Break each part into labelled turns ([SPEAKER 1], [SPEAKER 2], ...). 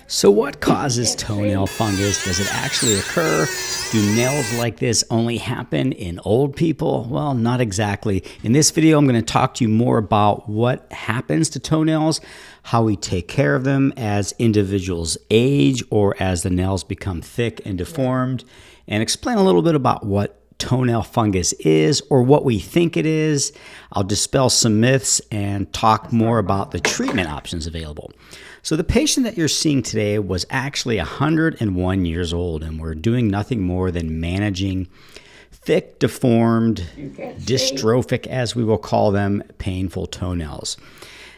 [SPEAKER 1] So what causes toenail fungus? Does it actually occur? Do nails like this only happen in old people? Well, not exactly. In this video, I'm going to talk to you more about what happens to toenails, how we take care of them as individuals age or as the nails become thick and deformed, and explain a little bit about what toenail fungus is or what we think it is. I'll dispel some myths and talk more about the treatment options available. So the patient that you're seeing today was actually 101 years old, and we're doing nothing more than managing thick, deformed, dystrophic, as we will call them, painful toenails.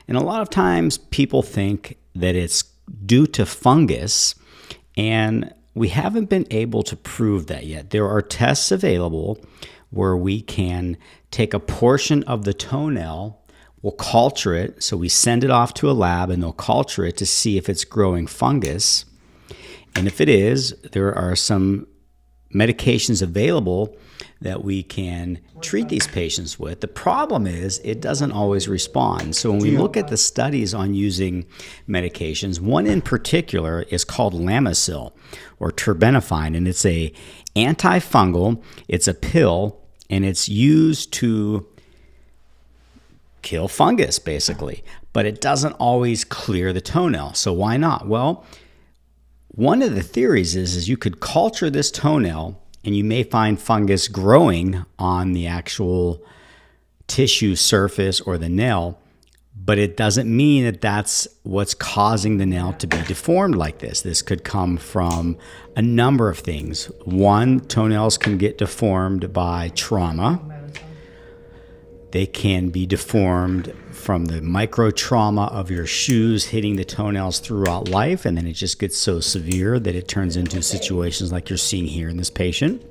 [SPEAKER 1] And a lot of times people think that it's due to fungus, and we haven't been able to prove that yet. There are tests available where we can take a portion of the toenail, we'll culture it, so we send it off to a lab and they'll culture it to see if it's growing fungus. And if it is, there are some medications available that we can treat these patients with. The problem is it doesn't always respond. So when we look at the studies on using medications, one in particular is called Lamisil or terbinafine, and it's a antifungal, it's a pill, and it's used to kill fungus basically, but it doesn't always clear the toenail. So why not? Well, one of the theories is you could culture this toenail and you may find fungus growing on the actual tissue surface or the nail, but it doesn't mean that that's what's causing the nail to be deformed like this. This could come from a number of things. One, toenails can get deformed by trauma. They can be deformed from the micro trauma of your shoes hitting the toenails throughout life, and then it just gets so severe that it turns into situations like you're seeing here in this patient.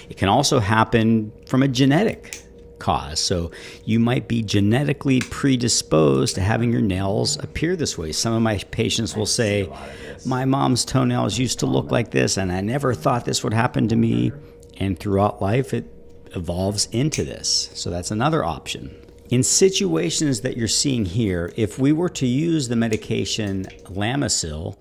[SPEAKER 1] It can also happen from a genetic cause. So you might be genetically predisposed to having your nails appear this way. Some of my patients will say, my mom's toenails used to look like this, and I never thought this would happen to me. And throughout life, it evolves into this. So that's another option. In situations that you're seeing here, if we were to use the medication Lamisil,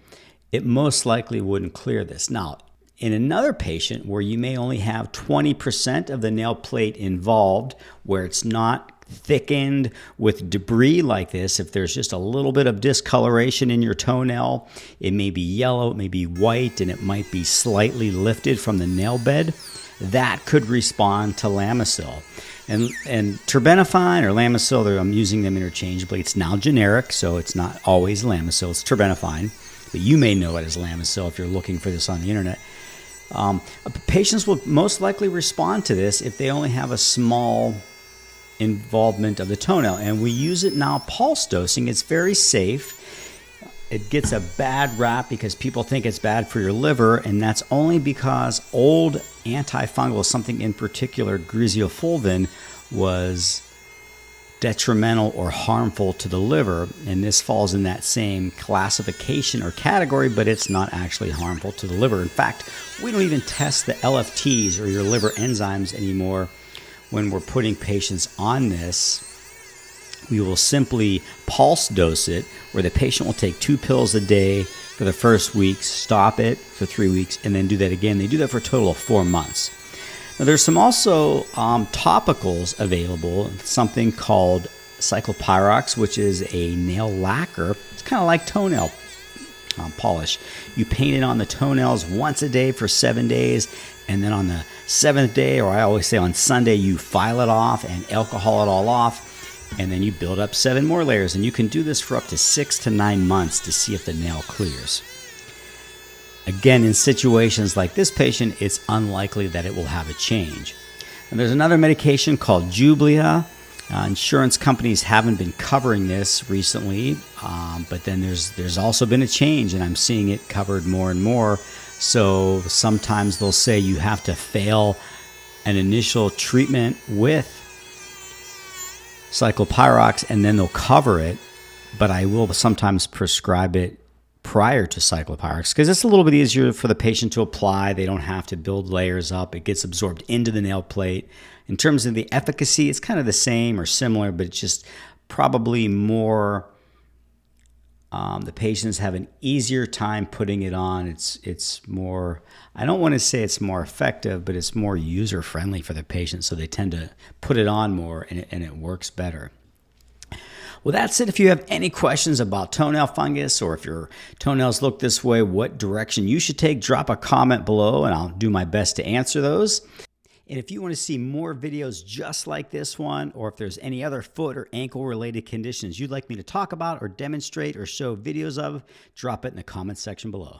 [SPEAKER 1] it most likely wouldn't clear this. Now, in another patient where you may only have 20% of the nail plate involved, where it's not thickened with debris like this, if there's just a little bit of discoloration in your toenail, it may be yellow, it may be white, and it might be slightly lifted from the nail bed, that could respond to Lamisil. And terbinafine or Lamisil, I'm using them interchangeably. It's now generic, so it's not always Lamisil. It's terbinafine, but you may know it as Lamisil if you're looking for this on the internet. Patients will most likely respond to this if they only have a small involvement of the toenail. And we use it now pulse dosing. It's very safe. It gets a bad rap because people think it's bad for your liver, and that's only because old antifungal, something in particular, griseofulvin, was detrimental or harmful to the liver, and this falls in that same classification or category, but it's not actually harmful to the liver. In fact, we don't even test the LFTs or your liver enzymes anymore when we're putting patients on this. We will simply pulse dose it, where the patient will take 2 pills a day for the first week, stop it for 3 weeks, and then do that again. They do that for a total of 4 months. Now, there's some also topicals available, something called cyclopyrox, which is a nail lacquer. It's kind of like toenail polish. You paint it on the toenails once a day for 7 days, and then on the 7th day, or I always say on Sunday, you file it off and alcohol it all off. And then you build up 7 more layers, and you can do this for up to 6 to 9 months to see if the nail clears. Again, in situations like this patient, it's unlikely that it will have a change. And there's another medication called Jublia. Insurance companies haven't been covering this recently, but then there's also been a change, and I'm seeing it covered more and more. So sometimes they'll say you have to fail an initial treatment with cyclopyrox, and then they'll cover it, but I will sometimes prescribe it prior to cyclopyrox because it's a little bit easier for the patient to apply. They don't have to build layers up. It gets absorbed into the nail plate. In terms of the efficacy, it's kind of the same or similar, but it's just probably more The patients have an easier time putting it on. It's more, I don't want to say it's more effective, but it's more user-friendly for the patient, so they tend to put it on more, and it works better. Well, that's it. If you have any questions about toenail fungus, or if your toenails look this way, what direction you should take, drop a comment below and I'll do my best to answer those. And if you want to see more videos just like this one, or if there's any other foot or ankle related conditions you'd like me to talk about or demonstrate or show videos of, drop it in the comments section below.